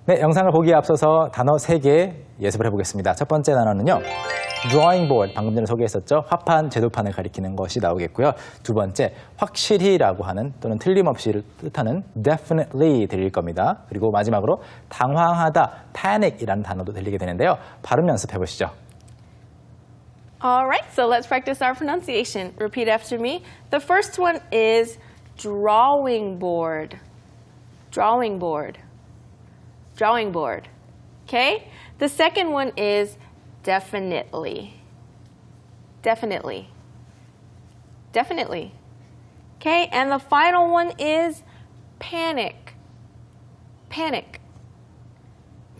네, 영상을 보기에 앞서서 단어 3개 예습을 해보겠습니다. 첫 번째 단어는요. drawing board, 방금 전에 소개했었죠. 화판, 제도판을 가리키는 것이 나오겠고요. 두 번째, 확실히라고 하는 또는 틀림없이를 뜻하는 definitely 들릴 겁니다. 그리고 마지막으로 당황하다, panic이라는 단어도 들리게 되는데요. 발음 연습해 보시죠. Alright, so let's practice our pronunciation. Repeat after me. The first one is drawing board. Drawing board. Drawing board. Okay? The second one is definitely. Definitely. Definitely. Okay? And the final one is panic. Panic.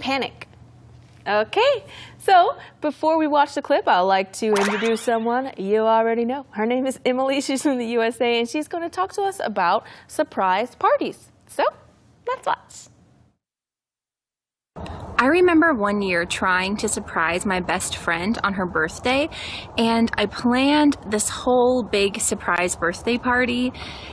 Panic. Okay, so before we watch the clip, I'd like to introduce someone you already know. Her name is Emily. She's from the USA, and she's going to talk to us about surprise parties. So, let's watch. I remember one year trying to surprise my best friend on her birthday, and I planned this whole big surprise birthday party,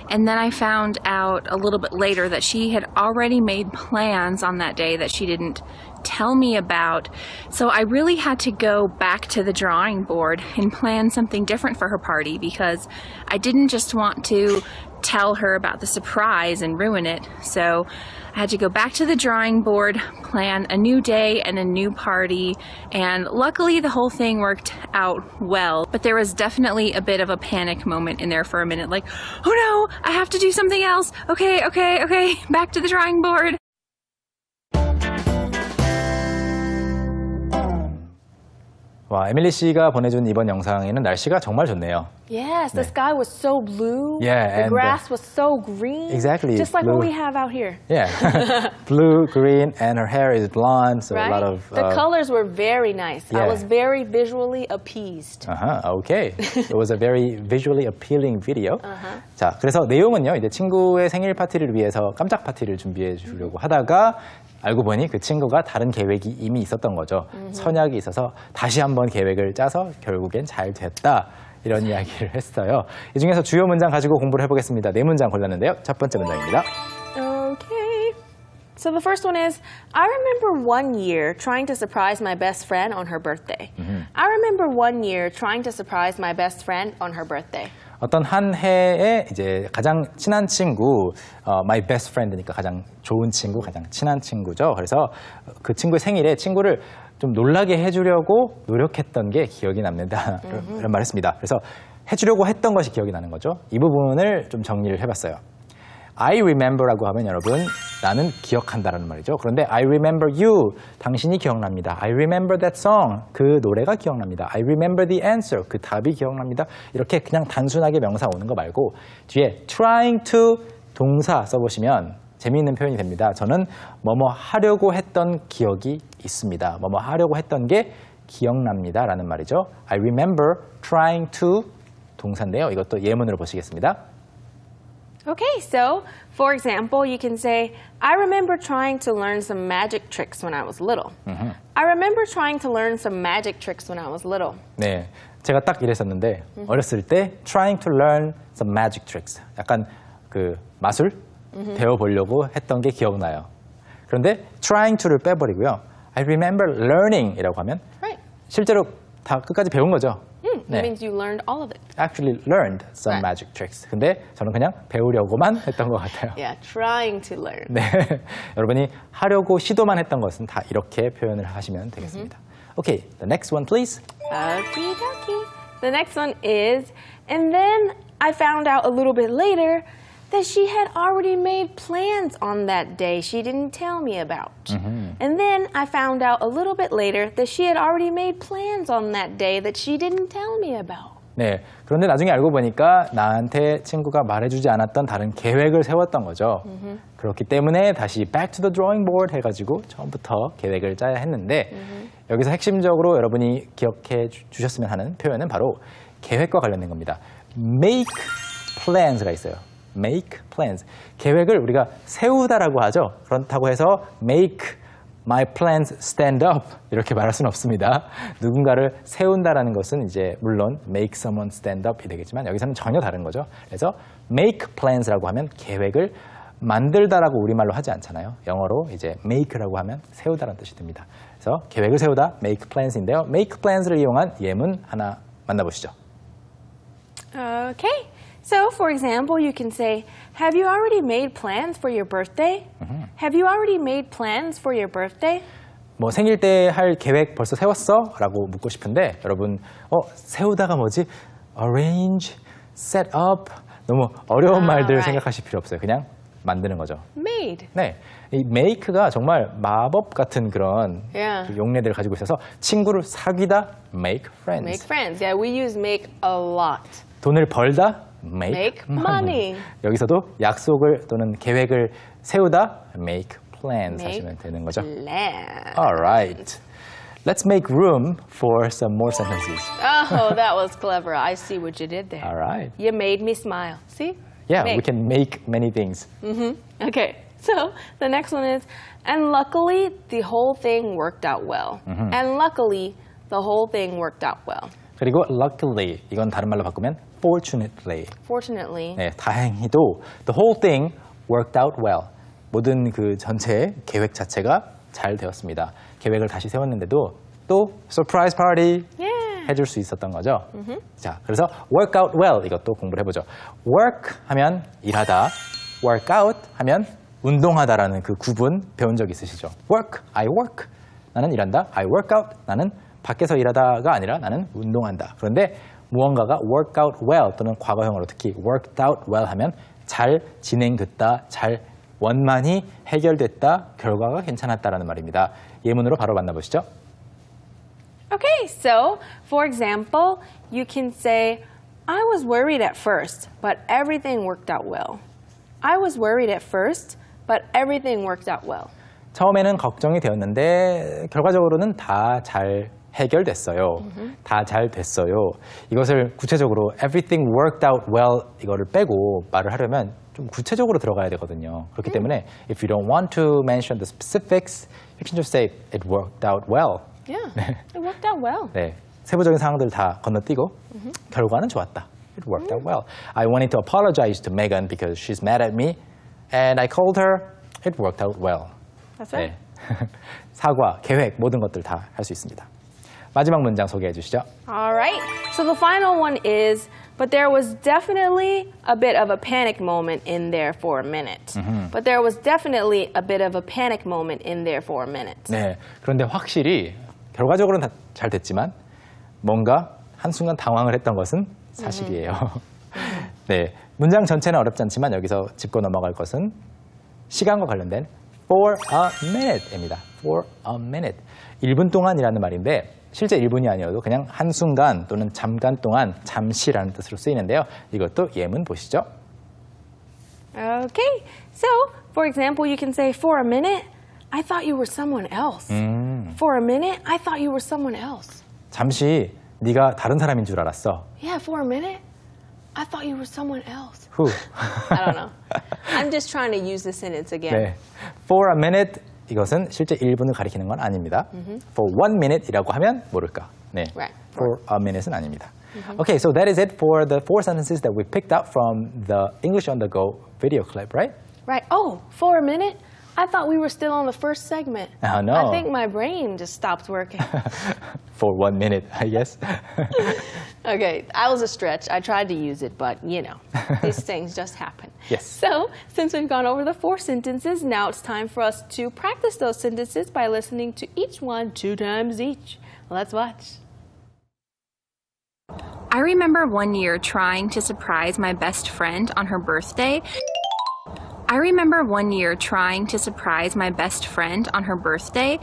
and then I found out a little bit later that she had already made plans on that day that she didn't tell me about. So I really had to go back to the drawing board and plan something different for her party because I didn't just want to tell her about the surprise and ruin it. So I had to go back to the drawing board, plan a new day and a new party, and luckily the whole thing worked out well. But there was definitely a bit of a panic moment in there for a minute, like, oh no, I have to do something else. Okay, back to the drawing board. 와, 에밀리 씨가 보내준 이번 영상에는 날씨가 정말 좋네요. Yes, the sky was so blue. Yeah, the grass was so green. Exactly. Just like blue. what we have out here. Yeah. Blue, green, and her hair is blonde, so Right? a lot of... The colors were very nice. Yeah. I was very visually appeased. Okay. It was a very visually appealing video. 자, 그래서 내용은요, 이제 친구의 생일 파티를 위해서 깜짝 파티를 준비해 주려고 하다가 알고 보니 그 친구가 다른 계획이 이미 있었던 거죠. 선약이 있어서 다시 한번 계획을 짜서 결국엔 잘 됐다. 이런 이야기를 했어요. 이 중에서 주요 문장 가지고 공부를 해보겠습니다. 4문장 골랐는데요. 첫 번째 문장입니다. Okay. So the first one is, I remember one year trying to surprise my best friend on her birthday. I remember one year trying to surprise my best friend on her birthday. 어떤 한 해에 이제 가장 친한 친구, my best friend니까 가장 좋은 친구, 가장 친한 친구죠. 그래서 그 친구의 생일에 친구를 좀 놀라게 해주려고 노력했던 게 기억이 납니다. 이런 말 했습니다. 그래서 해주려고 했던 것이 기억이 나는 거죠. 이 부분을 좀 정리를 해봤어요. I remember라고 하면 여러분 나는 기억한다라는 말이죠. 그런데 I remember you, 당신이 기억납니다. I remember that song, 그 노래가 기억납니다. I remember the answer, 그 답이 기억납니다. 이렇게 그냥 단순하게 명사 오는 거 말고 뒤에 trying to 동사 써보시면 재미있는 표현이 됩니다. 저는 뭐뭐 하려고 했던 기억이 있습니다. 뭐뭐 하려고 했던 게 기억납니다 라는 말이죠. I remember trying to 동사인데요. 이것도 예문으로 보시겠습니다. Okay, so for example, you can say, I remember trying to learn some magic tricks when I was little. I remember trying to learn some magic tricks when I was little. 네, 제가 딱 이랬었는데 어렸을 때 trying to learn some magic tricks. 약간 그 마술 배워보려고 했던 게 기억나요. 그런데 trying to를 빼버리고요. I remember learning이라고 하면 Right. 실제로 다 끝까지 배운 거죠. That means you learned all of it. Actually learned some Right. magic tricks. 근데 저는 그냥 배우려고만 했던 것 같아요. Yeah, trying to learn. 네, 여러분이 하려고 시도만 했던 것은 다 이렇게 표현을 하시면 되겠습니다. Okay, the next one, please. Okie dokie. The next one is, and then I found out a little bit later that she had already made plans on that day she didn't tell me about. And then I found out a little bit later that she had already made plans on that day that she didn't tell me about. 네, 그런데 나중에 알고 보니까 나한테 친구가 말해주지 않았던 다른 계획을 세웠던 거죠. 그렇기 때문에 다시 back to the drawing board 해가지고 처음부터 계획을 짜야 했는데 여기서 핵심적으로 여러분이 기억해 주셨으면 하는 표현은 바로 계획과 관련된 겁니다. make plans가 있어요. make plans. 계획을 우리가 세우다라고 하죠. 그렇다고 해서 make my plans stand up 이렇게 말할 수는 없습니다. 누군가를 세운다라는 것은 이제 물론 make someone stand up이 되겠지만 여기서는 전혀 다른 거죠. 그래서 make plans라고 하면 계획을 만들다라고 우리말로 하지 않잖아요. 영어로 이제 make라고 하면 세우다라는 뜻이 듭니다. 그래서 계획을 세우다, make plans인데요. make plans를 이용한 예문 하나 만나보시죠. Okay. So, for example, you can say, have you already made plans for your birthday? Have you already made plans for your birthday? 뭐 생일 때 할 계획 벌써 세웠어? 라고 묻고 싶은데 여러분 세우다가 뭐지? arrange, set up 너무 어려운 말들 right. 생각하실 필요 없어요. 그냥 만드는 거죠. Made. 네, 이 make가 정말 마법 같은 그런 Yeah. 그 용례들을 가지고 있어서 친구를 사귀다 make friends. Make friends. Yeah, we use make a lot. 돈을 벌다 make, Make money. 여기서도 약속을 또는 계획을 세우다 make plans 하시면 되는 거죠. Plan. Alright. Let's make room for some more sentences. Oh, that was clever. I see what you did there. Alright. You made me smile. See? Yeah, Make. we can make many things. Okay, so the next one is, and luckily the whole thing worked out well. And luckily the whole thing worked out well. 그리고 luckily, 이건 다른 말로 바꾸면 fortunately. Fortunately. 네, 다행히도 the whole thing worked out well. 모든 그 전체 계획 자체가 잘 되었습니다. 계획을 다시 세웠는데도 또 surprise party Yeah. 해줄 수 있었던 거죠. 자, 그래서 work out well 이것도 공부를 해보죠. work 하면 일하다, work out 하면 운동하다라는 그 구분 배운 적 있으시죠? work, I work. 나는 일한다. I work out. 나는 밖에서 일하다가 아니라 나는 운동한다. 그런데 무언가가 work out well 또는 과거형으로 특히 worked out well 하면 잘 진행됐다, 잘 원만히 해결됐다, 결과가 괜찮았다라는 말입니다. 예문으로 바로 만나보시죠. Okay, so for example, you can say, I was worried at first, but everything worked out well. I was worried at first, but everything worked out well. 처음에는 걱정이 되었는데 결과적으로는 다 잘 해결됐어요. 다 잘 됐어요. 이것을 구체적으로 everything worked out well 이거를 빼고 말을 하려면 좀 구체적으로 들어가야 되거든요. 그렇기 때문에 if you don't want to mention the specifics, you can just say it worked out well. Yeah, it worked out well. 네, 세부적인 상황들 다 건너뛰고 결과는 좋았다. It worked out well. I wanted to apologize to Megan because she's mad at me, and I called her. It worked out well. That's right. 네. 사과, 계획 모든 것들 다 할 수 있습니다. 마지막 문장 소개해 주시죠. All right, so the final one is, but there was definitely a bit of a panic moment in there for a minute. But there was definitely a bit of a panic moment in there for a minute. 네, 그런데 확실히 결과적으로는 다 잘 됐지만 뭔가 한순간 당황을 했던 것은 사실이에요. 네, 문장 전체는 어렵지 않지만 여기서 짚고 넘어갈 것은 시간과 관련된 for a minute입니다. for a minute. 1분 동안이라는 말인데 실제 1분이 아니어도 그냥 한순간 또는 잠깐 동안 잠시라는 뜻으로 쓰이는데요. 이것도 예문 보시죠. Okay, so for example, you can say, for a minute, I thought you were someone else. For a minute, I thought you were someone else. 잠시 네가 다른 사람인 줄 알았어. Yeah, for a minute, I thought you were someone else. 후. I don't know. I'm just trying to use the sentence again. 네, for a minute 이것은 실제 1분을 가리키는 건 아닙니다. For 1 minute이라고 하면 모를까. 네, Right. for a minute은 아닙니다. Okay, so that is it for the 4 sentences that we picked up from the English on the Go video clip, right? Right. Oh, for a minute, I thought we were still on the first segment. Oh, no. I think my brain just stopped working. For 1 minute, I guess. Okay, that was a stretch. I tried to use it, but you know, these things just happen. Yes. So, since we've gone over the 4 sentences, now it's time for us to practice those sentences by listening to each one 2 times each. Let's watch. I remember one year trying to surprise my best friend on her birthday. I remember one year trying to surprise my best friend on her birthday.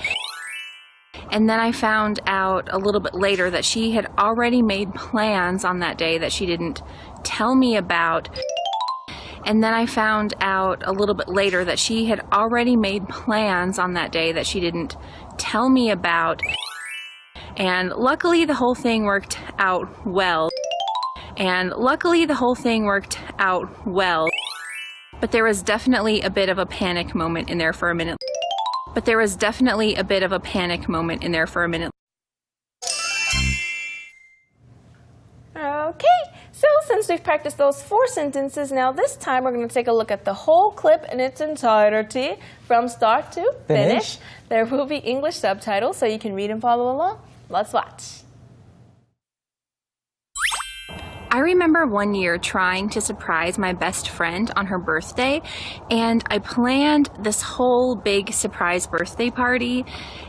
And then I found out a little bit later that she had already made plans on that day that she didn't tell me about. And then I found out a little bit later that she had already made plans on that day that she didn't tell me about. And luckily the whole thing worked out well. And luckily the whole thing worked out well. But there was definitely a bit of a panic moment in there for a minute. But there was definitely a bit of a panic moment in there for a minute. Okay, so since we've practiced those 4 sentences, now this time we're going to take a look at the whole clip in its entirety from start to finish. There will be English subtitles so you can read and follow along. Let's watch. I remember one year trying to surprise my best friend on her birthday, and I planned this whole big surprise birthday party,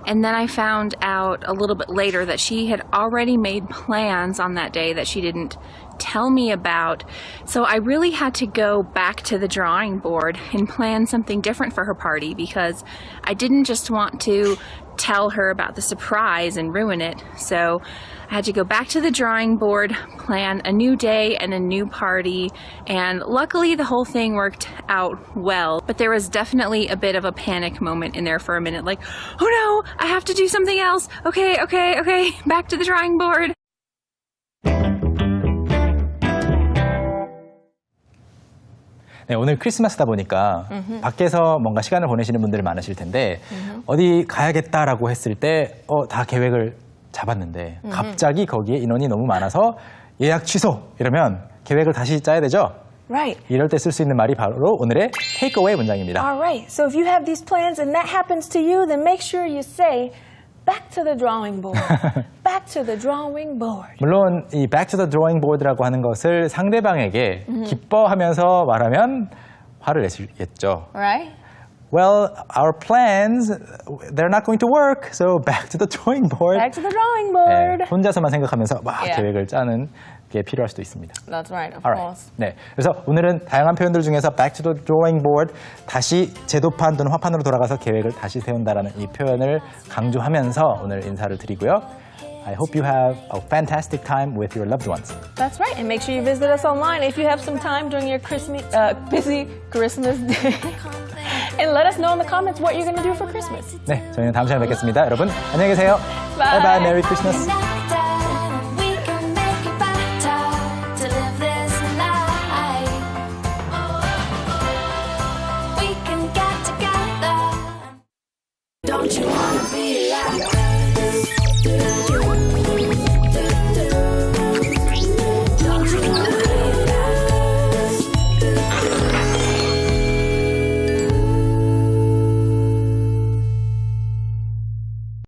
and then I found out a little bit later that she had already made plans on that day that she didn't tell me about. So I really had to go back to the drawing board and plan something different for her party because I didn't just want to tell her about the surprise and ruin it. So I had to go back to the drawing board, plan a new day and a new party, and luckily the whole thing worked out well. But there was definitely a bit of a panic moment in there for a minute, like, oh no, I have to do something else. Okay, back to the drawing board. 네, 오늘 크리스마스다 보니까 밖에서 뭔가 시간을 보내시는 분들이 많으실 텐데 어디 가야겠다라고 했을 때 다 계획을 잡았는데 갑자기 거기에 인원이 너무 많아서 예약 취소 이러면 계획을 다시 짜야 되죠? Right. 이럴 때 쓸 수 있는 말이 바로 오늘의 take away 문장입니다. All right. So if you have these plans and that happens to you, then make sure you say back to the drawing board. Back to the drawing board. 물론 이 back to the drawing board라고 하는 것을 상대방에게 기뻐하면서 말하면 화를 내시겠죠. Right? Well, our plans, they're not going to work, so back to the drawing board. Back to the drawing board. 네, 혼자서만 생각하면서 막 Yeah. 계획을 짜는 게 필요할 수도 있습니다. That's right, of Alright. course. 네, 그래서 오늘은 다양한 표현들 중에서 back to the drawing board, 다시 제도판 또는 화판으로 돌아가서 계획을 다시 세운다라는 이 표현을 강조하면서 오늘 인사를 드리고요. I hope you have a fantastic time with your loved ones. That's right. And make sure you visit us online if you have some time during your busy Christmas day. And let us know in the comments what you're going to do for Christmas. 네, 저희는 다음 시간에 뵙겠습니다. 여러분, 안녕히 계세요. Bye. Bye bye. Merry Christmas.